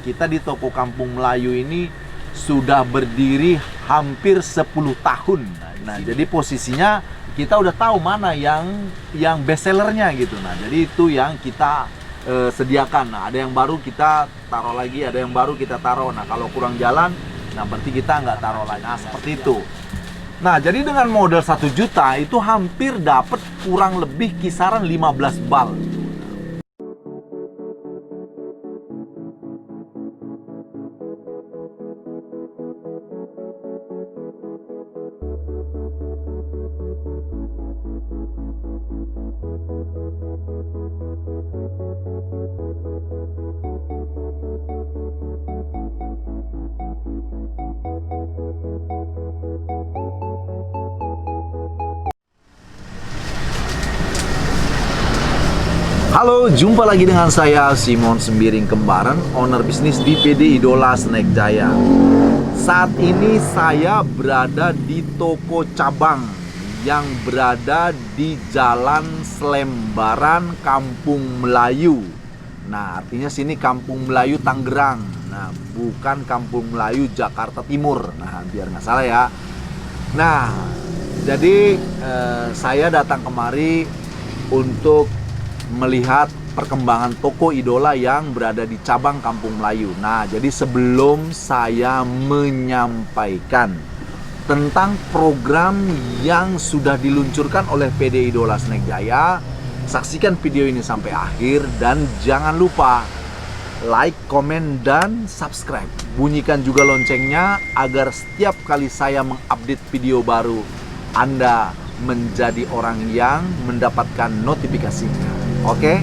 kita di Toko Kampung Melayu ini sudah berdiri hampir 10 tahun. Nah, jadi posisinya kita udah tahu mana yang best sellernya gitu. Nah, jadi itu yang kita sediakan. Nah, ada yang baru kita taruh lagi, ada yang baru kita taruh. Nah, kalau kurang jalan, nah berarti kita nggak taruh lagi. Nah, seperti itu. Nah, jadi dengan modal 1 juta itu hampir dapat kurang lebih kisaran 15 bal. Halo, jumpa lagi dengan saya Simon Sembiring Kembaran, owner bisnis di PD Idola Snack Jaya. Saat ini saya berada di toko cabang yang berada di Jalan Selembaran, Kampung Melayu. Nah, artinya sini Kampung Melayu Tangerang. Nah, bukan Kampung Melayu Jakarta Timur. Nah, biar nggak salah ya. Nah, jadi saya datang kemari untuk melihat perkembangan toko Idola yang berada di cabang Kampung Melayu. Nah, jadi sebelum saya menyampaikan tentang program yang sudah diluncurkan oleh PD Idola Snack Jaya, saksikan video ini sampai akhir dan jangan lupa like, komen, dan subscribe. Bunyikan juga loncengnya agar setiap kali saya mengupdate video baru, Anda menjadi orang yang mendapatkan notifikasinya. Oke?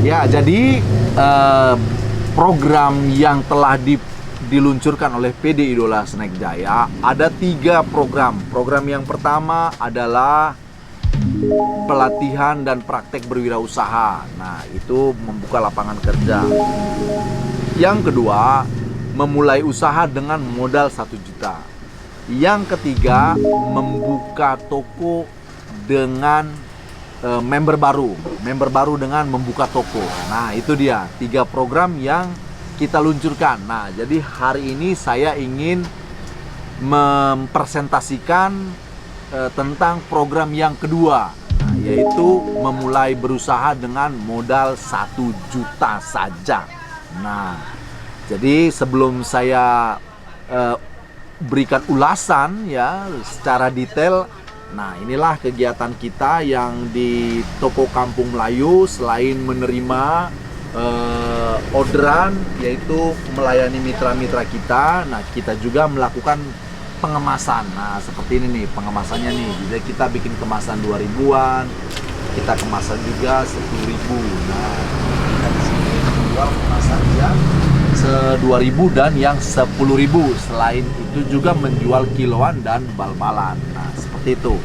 Ya, jadi program yang telah diluncurkan oleh PD Idola Snack Jaya ada 3 program. Program yang pertama adalah pelatihan dan praktek berwirausaha. Nah, itu membuka lapangan kerja. Yang kedua, memulai usaha dengan modal 1 juta. Yang ketiga, membuka toko dengan member baru dengan membuka toko. Nah, itu dia 3 program yang kita luncurkan. Nah, jadi hari ini saya ingin mempresentasikan tentang program yang kedua, nah, yaitu memulai berusaha dengan modal 1 juta saja. Nah, jadi sebelum saya berikan ulasan ya secara detail, nah, inilah kegiatan kita yang di Toko Kampung Melayu. Selain menerima orderan, yaitu melayani mitra-mitra kita, nah kita juga melakukan pengemasan. Nah, seperti ini nih pengemasannya nih. Jadi kita bikin kemasan 2000-an, kita kemasan juga 10.000. Nah, kita di sini menjual kemasan yang 2.000 dan yang 10.000. Selain itu juga menjual kiloan dan bal-balan. Nah, seperti itu.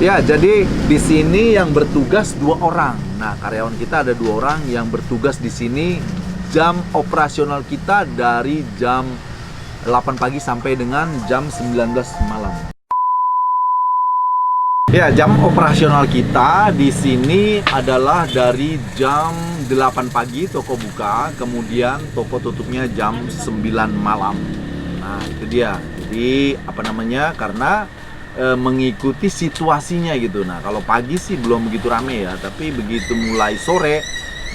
Ya, jadi di sini yang bertugas 2 orang. Nah, karyawan kita ada 2 orang yang bertugas di sini. Jam operasional kita dari jam 8 pagi sampai dengan jam 19 malam. Ya, jam operasional kita di sini adalah dari jam 8 pagi toko buka, kemudian toko tutupnya jam 9 malam. Nah, itu dia. Jadi, karena mengikuti situasinya gitu. Nah, kalau pagi sih belum begitu rame ya, tapi begitu mulai sore,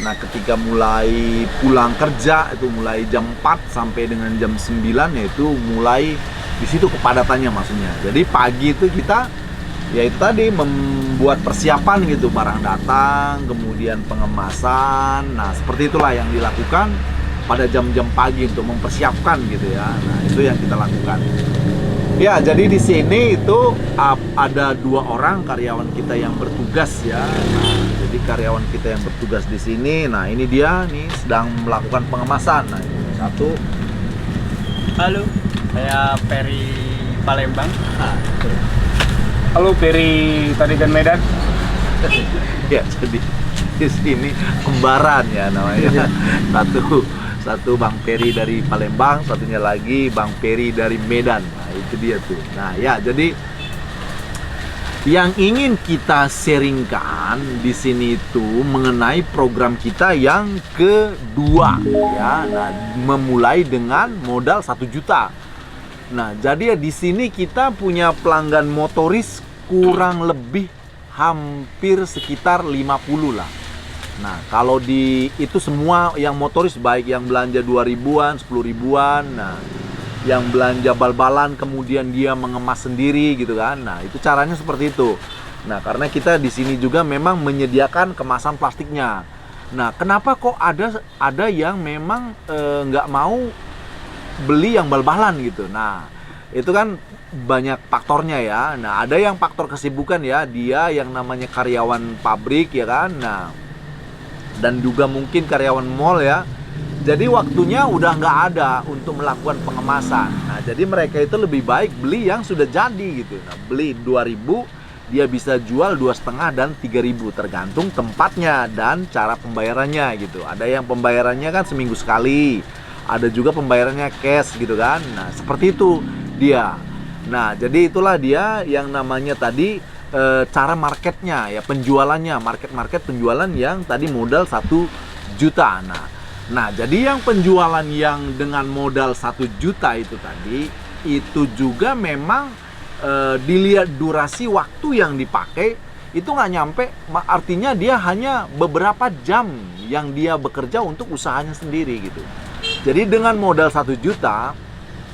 nah ketika mulai pulang kerja itu mulai jam 4 sampai dengan jam 9 yaitu mulai Di situ kepadatannya maksudnya. Jadi pagi itu kita ya itu tadi membuat persiapan gitu, barang datang, kemudian pengemasan. Nah, seperti itulah yang dilakukan pada jam-jam pagi untuk mempersiapkan gitu ya. Nah, itu yang kita lakukan. Ya, jadi di sini itu ada 2 orang karyawan kita yang bertugas ya. Nah, jadi karyawan kita yang bertugas di sini. Nah, ini dia nih sedang melakukan pengemasan. Nah, ini satu. Halo, saya Peri Palembang. Halo Peri tadi dan Medan. Ya, jadi di sini kembaran ya namanya. Satu Bang Peri dari Palembang, satunya lagi Bang Peri dari Medan. Nah, itu dia tuh. Nah, ya, jadi yang ingin kita sharingkan di sini itu mengenai program kita yang kedua ya. Nah, memulai dengan modal 1 juta. Nah, jadi ya di sini kita punya pelanggan motoris kurang lebih hampir sekitar 50 lah. Nah, kalau di itu semua yang motoris, baik yang belanja 2.000-an, 10.000-an, nah yang belanja bal-balan kemudian dia mengemas sendiri gitu kan. Nah, itu caranya seperti itu. Nah, karena kita di sini juga memang menyediakan kemasan plastiknya. Nah, kenapa kok ada yang memang nggak mau beli yang bal-balan gitu. Nah, itu kan banyak faktornya ya. Nah, ada yang faktor kesibukan ya, dia yang namanya karyawan pabrik ya kan. Nah, dan juga mungkin karyawan mall ya. Jadi waktunya udah nggak ada untuk melakukan pengemasan. Nah, jadi mereka itu lebih baik beli yang sudah jadi gitu. Nah, beli 2.000, dia bisa jual 2,5 dan 3.000 tergantung tempatnya dan cara pembayarannya gitu. Ada yang pembayarannya kan seminggu sekali, ada juga pembayarannya cash gitu kan. Nah, seperti itu dia. Nah, jadi itulah dia yang namanya tadi cara marketnya ya, penjualannya, market penjualan yang tadi modal 1 juta. Nah, jadi yang penjualan yang dengan modal 1 juta itu tadi, itu juga memang dilihat durasi waktu yang dipakai, itu nggak nyampe, artinya dia hanya beberapa jam yang dia bekerja untuk usahanya sendiri gitu. Jadi dengan modal 1 juta,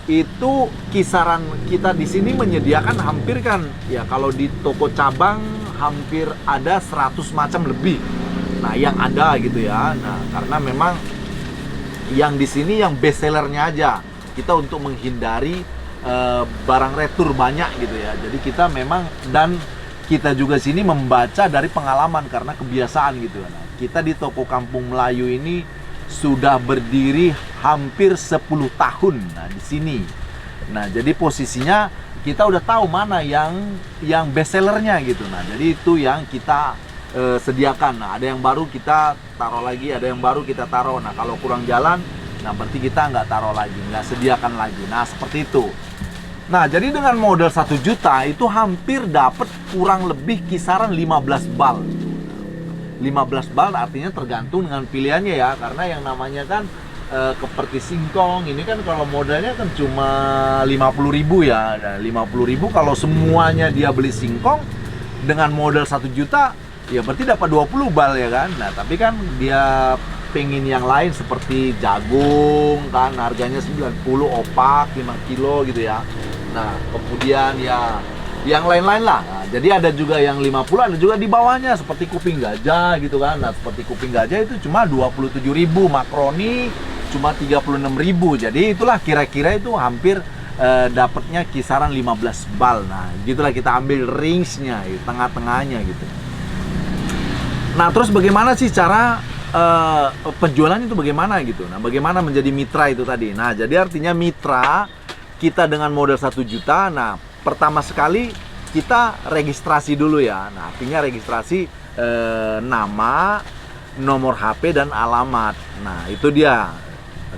itu kisaran kita di sini menyediakan hampir kan, ya kalau di toko cabang hampir ada 100 macam lebih. Nah, yang ada gitu ya. Nah, karena memang yang di sini yang best sellernya aja kita untuk menghindari barang retur banyak gitu ya. Jadi kita memang, dan kita juga sini membaca dari pengalaman karena kebiasaan gitu. Nah, kita di toko Kampung Melayu ini sudah berdiri hampir 10 tahun. Nah, di sini. Nah, jadi posisinya kita udah tahu mana yang best sellernya gitu. Nah, jadi itu yang kita sediakan. Nah, ada yang baru kita taruh lagi, ada yang baru kita taruh. Nah, kalau kurang jalan, nah berarti kita nggak taruh lagi, nggak sediakan lagi. Nah, seperti itu. Nah, jadi dengan modal 1 juta itu hampir dapat kurang lebih kisaran 15 bal. 15 bal artinya tergantung dengan pilihannya ya, karena yang namanya kan seperti singkong ini kan kalau modalnya kan cuma 50.000 ya. Nah, 50.000 kalau semuanya dia beli singkong dengan modal 1 juta, ya berarti dapat 20 bal ya kan. Nah, tapi kan dia pengen yang lain seperti jagung kan, harganya 90, opak 5 kilo gitu ya. Nah, kemudian ya yang lain-lain lah. Nah, jadi ada juga yang 50, ada juga di bawahnya seperti kuping gajah gitu kan. Nah, seperti kuping gajah itu cuma 27.000, makroni cuma 36.000. Jadi itulah kira-kira itu hampir dapatnya kisaran 15 bal. Nah, gitulah kita ambil range-nya, tengah-tengahnya gitu. Nah, terus bagaimana sih cara penjualan itu bagaimana gitu? Nah, bagaimana menjadi mitra itu tadi? Nah, jadi artinya mitra kita dengan modal 1 juta. Nah, pertama sekali kita registrasi dulu ya. Nah, artinya registrasi nama, nomor HP dan alamat. Nah, itu dia.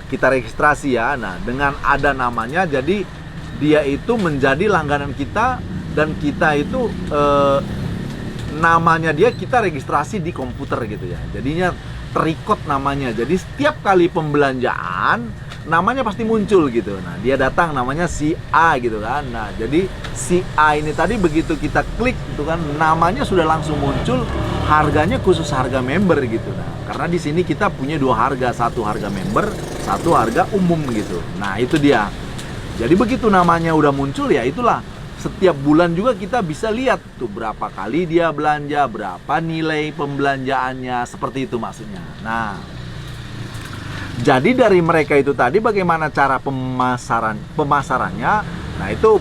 Kita registrasi ya. Nah, dengan ada namanya, jadi dia itu menjadi langganan kita, dan kita itu namanya dia kita registrasi di komputer gitu ya. Jadinya terikot namanya. Jadi setiap kali pembelanjaan namanya pasti muncul gitu. Nah, dia datang namanya si A gitu kan. Nah, jadi si A ini tadi begitu kita klik itu kan namanya sudah langsung muncul, harganya khusus harga member gitu. Nah, karena di sini kita punya 2 harga, satu harga member, satu harga umum gitu. Nah, itu dia. Jadi begitu namanya udah muncul, ya itulah, setiap bulan juga kita bisa lihat tuh berapa kali dia belanja, berapa nilai pembelanjaannya, seperti itu maksudnya. Nah, jadi dari mereka itu tadi bagaimana cara pemasarannya, nah itu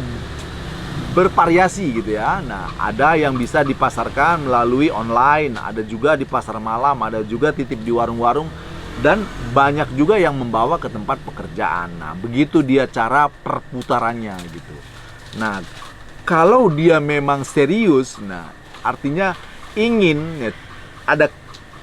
bervariasi gitu ya. Nah, ada yang bisa dipasarkan melalui online, ada juga di pasar malam, ada juga titip di warung-warung, dan banyak juga yang membawa ke tempat pekerjaan. Nah, begitu dia cara perputarannya gitu. Nah, kalau dia memang serius, nah artinya ingin ya, ada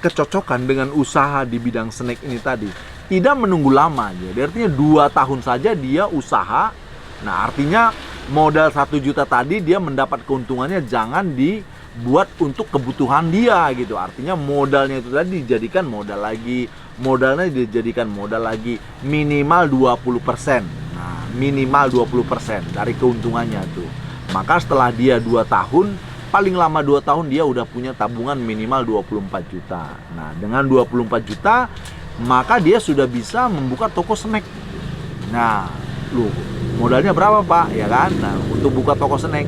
kecocokan dengan usaha di bidang snack ini tadi, tidak menunggu lama. Jadi artinya 2 tahun saja dia usaha. Nah, artinya modal 1 juta tadi dia mendapat keuntungannya jangan dibuat untuk kebutuhan dia gitu. Artinya modalnya itu tadi dijadikan modal lagi, modalnya dijadikan modal lagi, minimal 20%. Nah, minimal 20% dari keuntungannya tuh. Maka setelah dia 2 tahun, paling lama 2 tahun dia udah punya tabungan minimal 24 juta. Nah, dengan 24 juta maka dia sudah bisa membuka toko snack. Nah, lu modalnya berapa, Pak? Ya kan? Nah, untuk buka toko snack.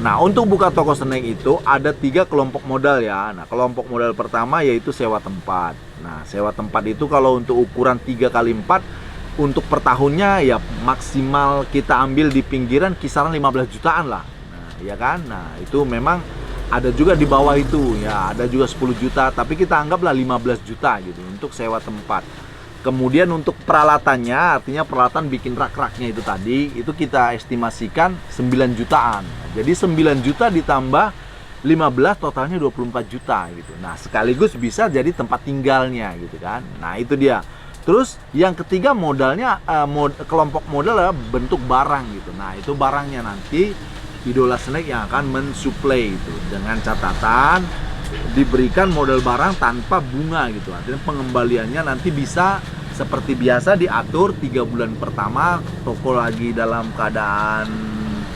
Nah, untuk buka toko snack itu ada 3 kelompok modal ya. Nah, kelompok modal pertama yaitu sewa tempat. Nah, sewa tempat itu kalau untuk ukuran 3x4 untuk per tahunnya ya maksimal kita ambil di pinggiran kisaran 15 jutaan lah. Nah, ya kan? Nah, itu memang ada juga di bawah itu ya, ada juga 10 juta, tapi kita anggaplah 15 juta gitu untuk sewa tempat. Kemudian untuk peralatannya, artinya peralatan bikin rak-raknya itu tadi, itu kita estimasikan 9 jutaan. Jadi 9 juta ditambah 15 totalnya 24 juta gitu. Nah, sekaligus bisa jadi tempat tinggalnya gitu kan. Nah, itu dia. Terus yang ketiga modalnya kelompok modal adalah bentuk barang gitu. Nah, itu barangnya nanti Idola Snack yang akan mensuplai itu dengan catatan diberikan modal barang tanpa bunga gitu. Artinya pengembaliannya nanti bisa seperti biasa diatur 3 bulan pertama toko lagi dalam keadaan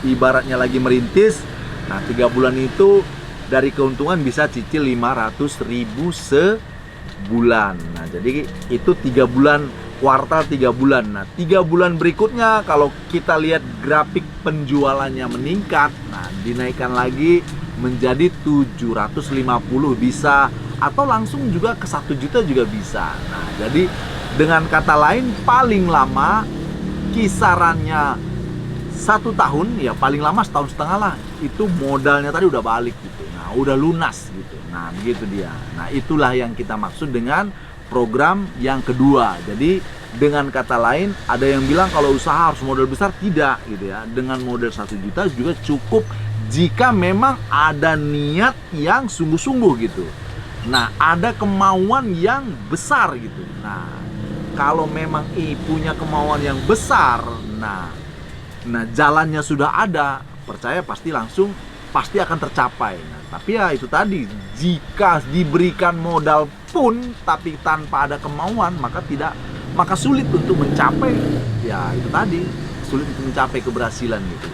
ibaratnya lagi merintis. Nah, 3 bulan itu dari keuntungan bisa cicil 500.000 sebulan. Nah, jadi itu 3 bulan, kuartal 3 bulan. Nah, 3 bulan berikutnya kalau kita lihat grafik penjualannya meningkat, nah dinaikkan lagi menjadi 750 bisa, atau langsung juga ke 1 juta juga bisa. Nah, jadi dengan kata lain paling lama kisarannya 1 tahun, ya paling lama 1,5 tahun lah, itu modalnya tadi udah balik gitu. Nah, udah lunas gitu. Nah, begitu dia. Nah, itulah yang kita maksud dengan program yang kedua. Jadi dengan kata lain, ada yang bilang kalau usaha harus modal besar, tidak gitu ya. Dengan modal 1 juta juga cukup jika memang ada niat yang sungguh-sungguh gitu. Nah, ada kemauan yang besar gitu. Nah, kalau memang punya kemauan yang besar, nah jalannya sudah ada, percaya pasti akan tercapai. Nah, tapi ya itu tadi, jika diberikan modal pun tapi tanpa ada kemauan, maka sulit untuk mencapai, ya itu tadi, sulit untuk mencapai keberhasilan gitu.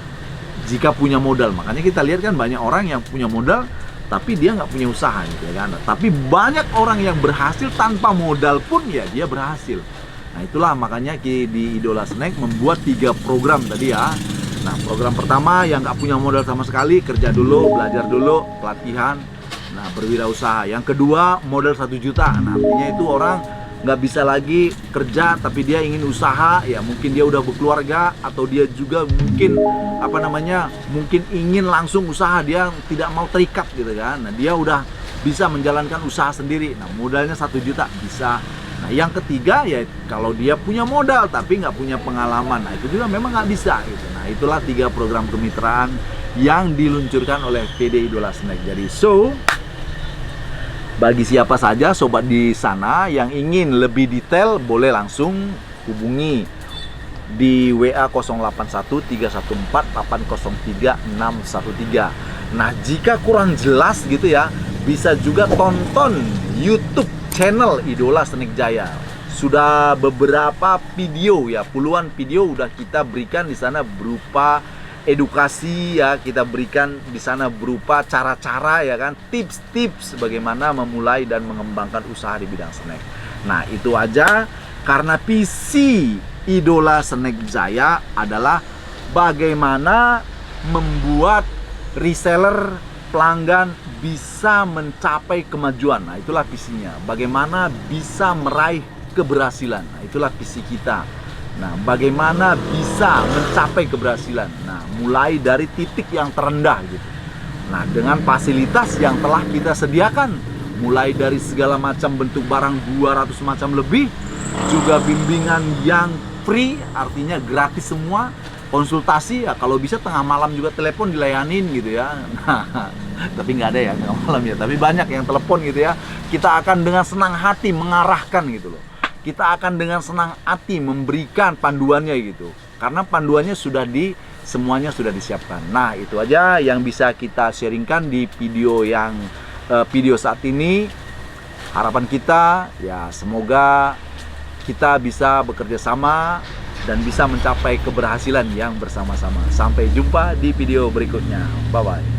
Jika punya modal, makanya kita lihat kan banyak orang yang punya modal tapi dia nggak punya usaha gitu ya kan. Tapi banyak orang yang berhasil tanpa modal pun ya dia berhasil. Nah, itulah makanya di Idola Snack membuat 3 program tadi ya. Nah, program pertama yang nggak punya modal sama sekali, kerja dulu, belajar dulu, pelatihan, nah berwirausaha. Yang kedua modal 1 juta. Nah, artinya itu orang nggak bisa lagi kerja tapi dia ingin usaha, ya mungkin dia udah berkeluarga atau dia juga mungkin mungkin ingin langsung usaha, dia tidak mau terikat gitu kan. Nah, dia udah bisa menjalankan usaha sendiri. Nah, modalnya 1 juta bisa. Nah, yang ketiga ya kalau dia punya modal tapi nggak punya pengalaman, nah itu juga memang nggak bisa gitu. Nah, itulah 3 program kemitraan yang diluncurkan oleh PD Idola Snack. Jadi bagi siapa saja sobat di sana yang ingin lebih detail, boleh langsung hubungi di WA 081314803613. Nah, jika kurang jelas gitu ya, bisa juga tonton YouTube channel Idola Snack Jaya. Sudah beberapa video ya, puluhan video udah kita berikan di sana berupa edukasi ya, kita berikan di sana berupa cara-cara ya kan, tips-tips bagaimana memulai dan mengembangkan usaha di bidang snack. Nah, itu aja karena visi Idola Snack Jaya adalah bagaimana membuat reseller pelanggan bisa mencapai kemajuan. Nah, itulah visinya. Bagaimana bisa meraih keberhasilan. Nah, itulah visi kita. Nah, bagaimana bisa mencapai keberhasilan. Nah, mulai dari titik yang terendah gitu. Nah, dengan fasilitas yang telah kita sediakan, mulai dari segala macam bentuk barang 200 macam lebih, juga bimbingan yang free, artinya gratis semua, konsultasi ya kalau bisa tengah malam juga telepon dilayanin gitu ya. Nah, tapi nggak ada ya tengah malam ya, tapi banyak yang telepon gitu ya. Kita akan dengan senang hati mengarahkan gitu loh. Kita akan dengan senang hati memberikan panduannya gitu. Karena panduannya semuanya sudah disiapkan. Nah, itu aja yang bisa kita sharingkan di video saat ini. Harapan kita ya semoga kita bisa bekerja sama dan bisa mencapai keberhasilan yang bersama-sama. Sampai jumpa di video berikutnya. Bye-bye.